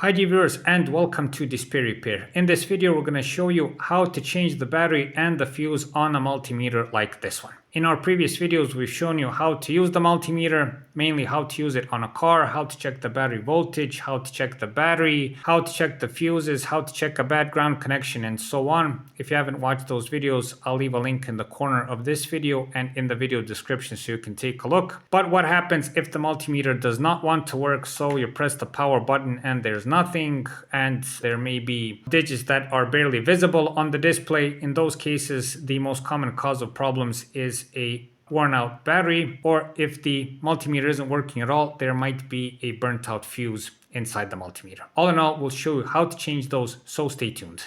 Hi dear viewers and welcome to Display Repair. In this video we're going to show you how to change the battery and the fuse on a multimeter like this one. In our previous videos we've shown you how to use the multimeter, mainly how to use it on a car, how to check the battery voltage, how to check the battery, how to check the fuses, how to check a bad ground connection and so on. If you haven't watched those videos, I'll leave a link in the corner of this video and in the video description so you can take a look. But what happens if the multimeter does not want to work? So you press the power button and there's nothing, and there may be digits that are barely visible on the display. In those cases, the most common cause of problems is a worn out battery, or if the multimeter isn't working at all, there might be a burnt out fuse inside the multimeter. All in all, we'll show you how to change those, so stay tuned.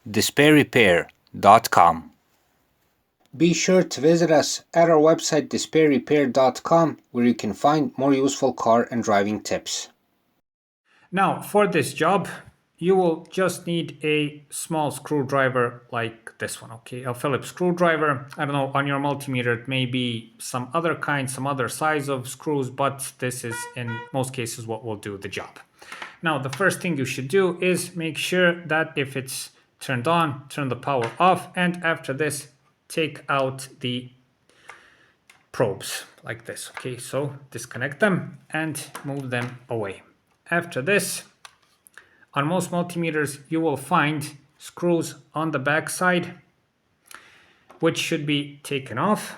DisplayRepair.com. Be sure to visit us at our website DisplayRepair.com, where you can find more useful car and driving tips. Now for this job, you will just need a small screwdriver like this one, okay? A Phillips screwdriver. I don't know, on your multimeter it may be some other kind, some other size of screws, but this is in most cases what will do the job. Now the first thing you should do is make sure that if it's turned on, turn the power off, and after this take out the probes like this, okay? So disconnect them and move them away. After this, on most multimeters you will find screws on the back side which should be taken off,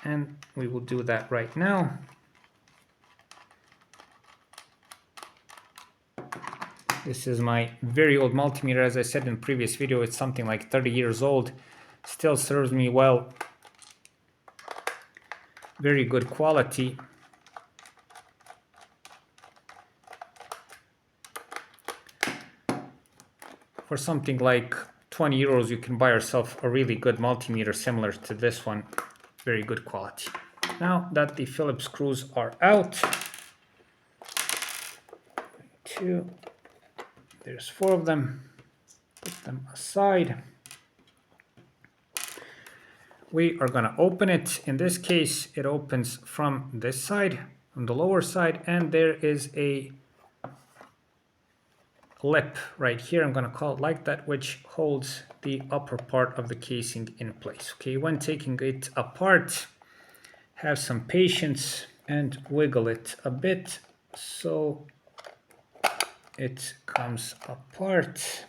and we will do that right now. This is my very old multimeter. As I said in the previous video, it's something like 30 years old. Still serves me well. Very good quality. For something like 20 euros, you can buy yourself a really good multimeter similar to this one. Very good quality. Now that the Phillips screws are out, there's 4 of them. Put them aside. We are going to open it. In this case, it opens from this side, from the lower side, and there is a lip right here, I'm going to call it like that, which holds the upper part of the casing in place. Okay, when taking it apart, have some patience and wiggle it a bit so it comes apart.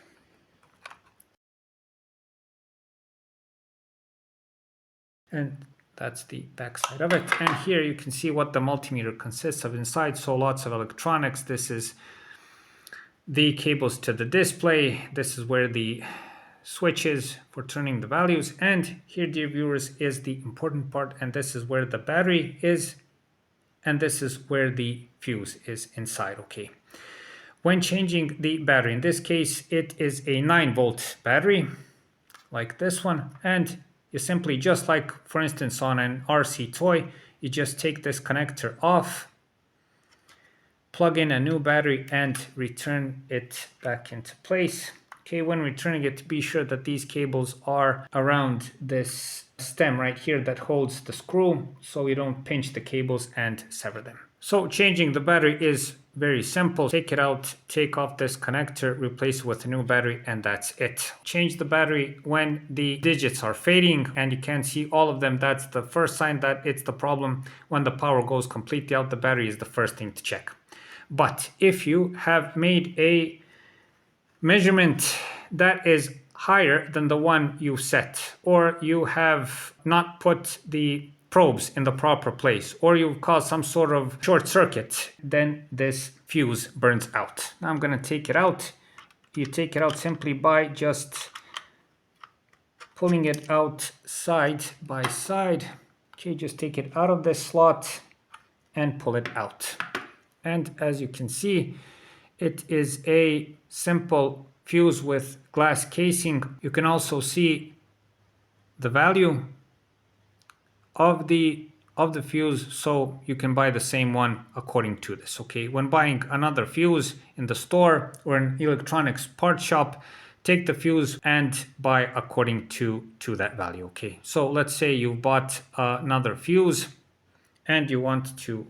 And that's the back side of it. And here you can see what the multimeter consists of inside. So lots of electronics. This is the cables to the display. This is where the switch is for turning the values. And here, dear viewers, is the important part. And this is where the battery is. And this is where the fuse is inside, okay? When changing the battery, in this case, it is a 9-volt battery, like this one. And you simply, just like, for instance, on an RC toy, you just take this connector off, plug in a new battery and return it back into place. Okay, when returning it, be sure that these cables are around this stem right here that holds the screw so you don't pinch the cables and sever them. So changing the battery is very simple. Take it out, take off this connector, replace it with a new battery, and that's it. Change the battery when the digits are fading and you can't see all of them. That's the first sign that it's the problem. When the power goes completely out, the battery is the first thing to check. But if you have made a measurement that is higher than the one you set, or you have not put the probes in the proper place, or you've caused some sort of short circuit, then this fuse burns out. Now I'm going to take it out. You take it out simply by just pulling it out side by side. Okay, just take it out of this slot and pull it out. And as you can see, it is a simple fuse with glass casing. You can also see the value of the fuse, so you can buy the same one according to this. Okay, when buying another fuse in the store or an electronics part shop, take the fuse and buy according to that value. Okay, so let's say you bought another fuse and you want to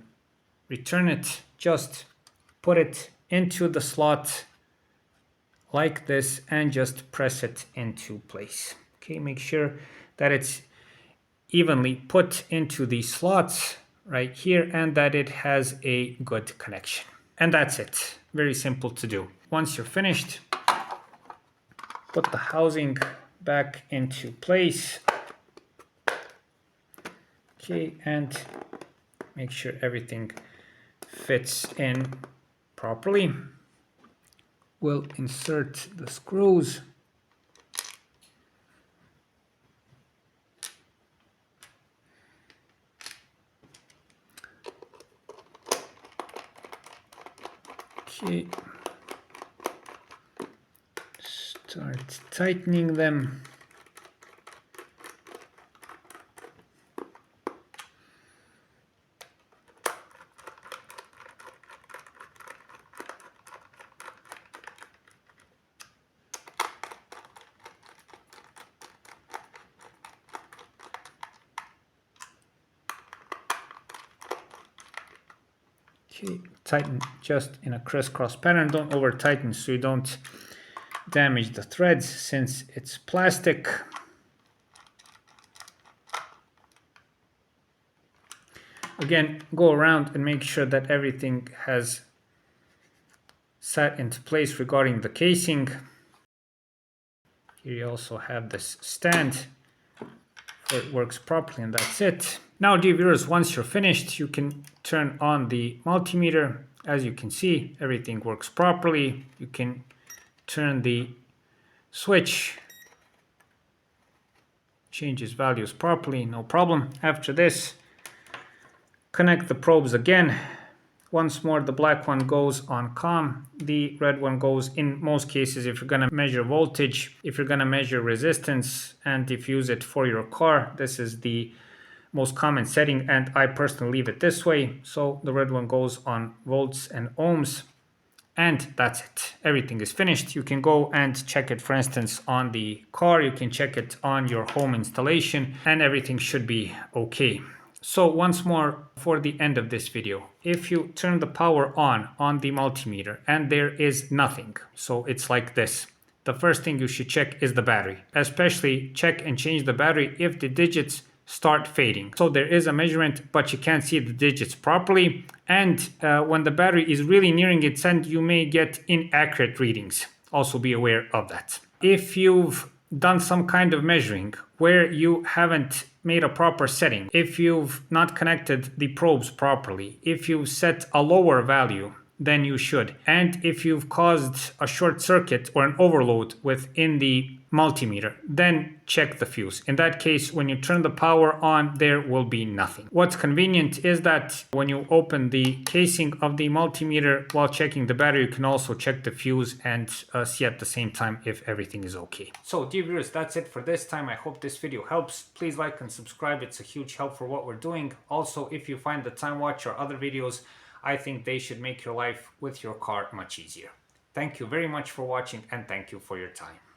return it. Just put it into the slot like this and just press it into place. Okay, make sure that it's evenly put into the slots right here and that it has a good connection. And that's it. Very simple to do. Once you're finished, put the housing back into place. Okay, and make sure everything fits in properly. We'll insert the screws. Okay. Start tightening them. Okay, tighten just in a crisscross pattern. Don't over tighten so you don't damage the threads since it's plastic. Again, go around and make sure that everything has sat into place regarding the casing. Here you also have this stand where it works properly, and that's it. Now, dear viewers, once you're finished, you can turn on the multimeter. As you can see, everything works properly. You can turn the switch, changes values properly, no problem. After this, connect the probes again. Once more, the black one goes on COM. The red one goes in most cases if you're going to measure voltage, if you're going to measure resistance and diffuse it for your car. This is the most common setting, and I personally leave it this way. So the red one goes on volts and ohms. And that's it. Everything is finished. You can go and check it, for instance, on the car. You can check it on your home installation, and everything should be okay. So once more for the end of this video, if you turn the power on the multimeter and there is nothing, so it's like this, the first thing you should check is the battery. Especially check and change the battery if the digits start fading. So there is a measurement, but you can't see the digits properly. And when the battery is really nearing its end, you may get inaccurate readings. Also be aware of that. If you've done some kind of measuring where you haven't made a proper setting, if you've not connected the probes properly, if you've set a lower value than you should, and if you've caused a short circuit or an overload within the multimeter, then check the fuse. In that case, when you turn the power on, there will be nothing. What's convenient is that when you open the casing of the multimeter while checking the battery, you can also check the fuse and see at the same time if everything is okay. So dear viewers, that's it for this time. I hope this video helps. Please like and subscribe. It's a huge help for what we're doing. Also, if you find the time watch or other videos, I think they should make your life with your car much easier. Thank you very much for watching, and thank you for your time.